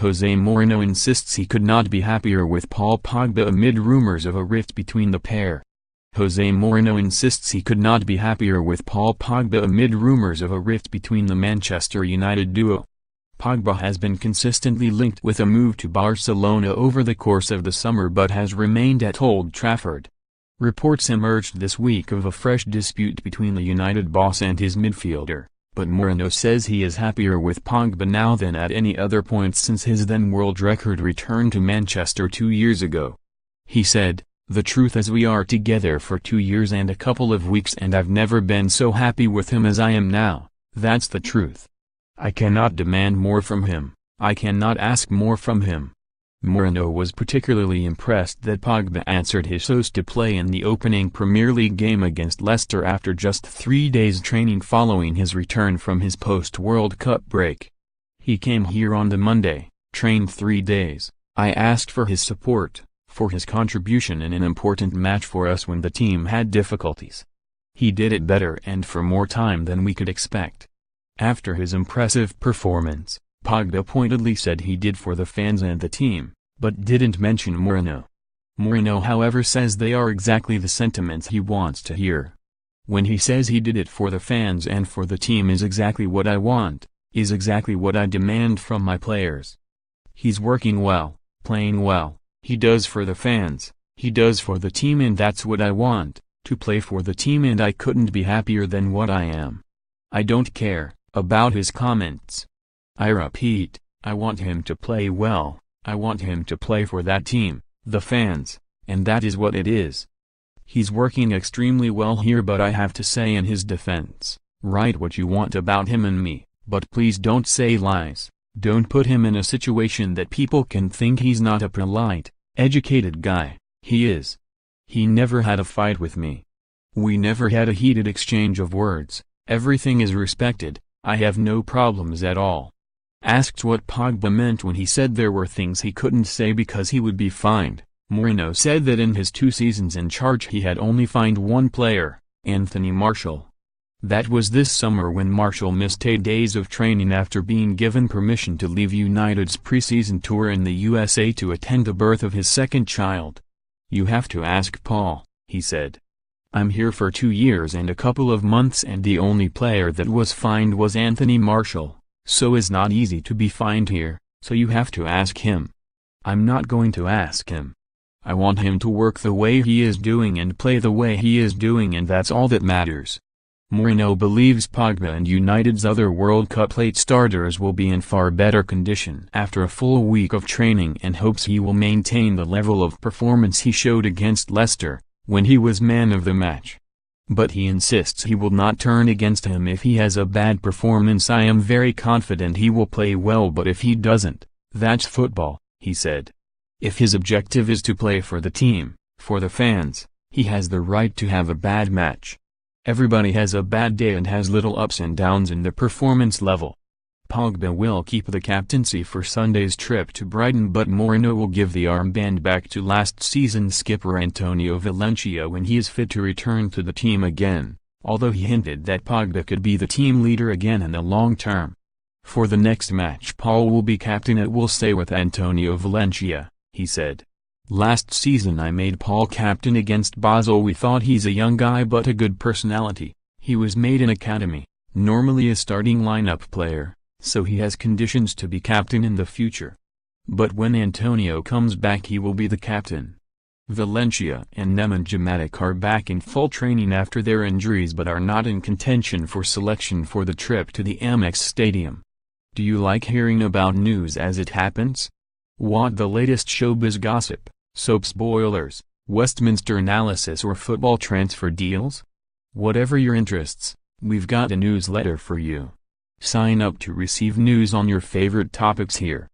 Jose Mourinho insists he could not be happier with Paul Pogba amid rumors of a rift between the pair. Jose Mourinho insists he could not be happier with Paul Pogba amid rumors of a rift between the Manchester United duo. Pogba has been consistently linked with a move to Barcelona over the course of the summer but has remained at Old Trafford. Reports emerged this week of a fresh dispute between the United boss and his midfielder, but Mourinho says he is happier with Pogba now than at any other point since his then world record return to Manchester 2 years ago. He said, "The truth is we are together for 2 years and a couple of weeks and I've never been so happy with him as I am now, that's the truth. I cannot demand more from him, I cannot ask more from him." Mourinho was particularly impressed that Pogba answered his host to play in the opening Premier League game against Leicester after just 3 days training following his return from his post-World Cup break. "He came here on the Monday, trained 3 days, I asked for his support, for his contribution in an important match for us when the team had difficulties. He did it better and for more time than we could expect." After his impressive performance, Pogba pointedly said he did for the fans and the team, but didn't mention Mourinho. Mourinho however says they are exactly the sentiments he wants to hear. "When he says he did it for the fans and for the team is exactly what I want, is exactly what I demand from my players. He's working well, playing well, he does for the fans, he does for the team and that's what I want, to play for the team and I couldn't be happier than what I am. I don't care about his comments. I repeat, I want him to play well, I want him to play for that team, the fans, and that is what it is. He's working extremely well here but I have to say in his defense, write what you want about him and me, but please don't say lies, don't put him in a situation that people can think he's not a polite, educated guy, he is. He never had a fight with me. We never had a heated exchange of words, everything is respected, I have no problems at all." Asked what Pogba meant when he said there were things he couldn't say because he would be fined, Mourinho said that in his 2 seasons in charge he had only fined one player, Anthony Martial. That was this summer when Martial missed 8 days of training after being given permission to leave United's pre-season tour in the USA to attend the birth of his second child. "You have to ask Paul," he said. "I'm here for 2 years and a couple of months and the only player that was fined was Anthony Martial. So it's not easy to be fined here, so you have to ask him. I'm not going to ask him. I want him to work the way he is doing and play the way he is doing and that's all that matters." Mourinho believes Pogba and United's other World Cup late starters will be in far better condition after a full week of training and hopes he will maintain the level of performance he showed against Leicester, when he was man of the match. But he insists he will not turn against him if he has a bad performance. "I am very confident he will play well but if he doesn't, that's football," he said. "If his objective is to play for the team, for the fans, he has the right to have a bad match. Everybody has a bad day and has little ups and downs in the performance level." Pogba will keep the captaincy for Sunday's trip to Brighton but Mourinho will give the armband back to last season's skipper Antonio Valencia when he is fit to return to the team again, although he hinted that Pogba could be the team leader again in the long term. "For the next match Paul will be captain, it will stay with Antonio Valencia," he said. "Last season I made Paul captain against Basel. We thought he's a young guy but a good personality, he was made an academy, normally a starting lineup player, so he has conditions to be captain in the future. But when Antonio comes back he will be the captain." Valencia and Nemanja Matic are back in full training after their injuries but are not in contention for selection for the trip to the Amex Stadium. Do you like hearing about news as it happens? Want the latest showbiz gossip, soap spoilers, Westminster analysis or football transfer deals? Whatever your interests, we've got a newsletter for you. Sign up to receive news on your favorite topics here.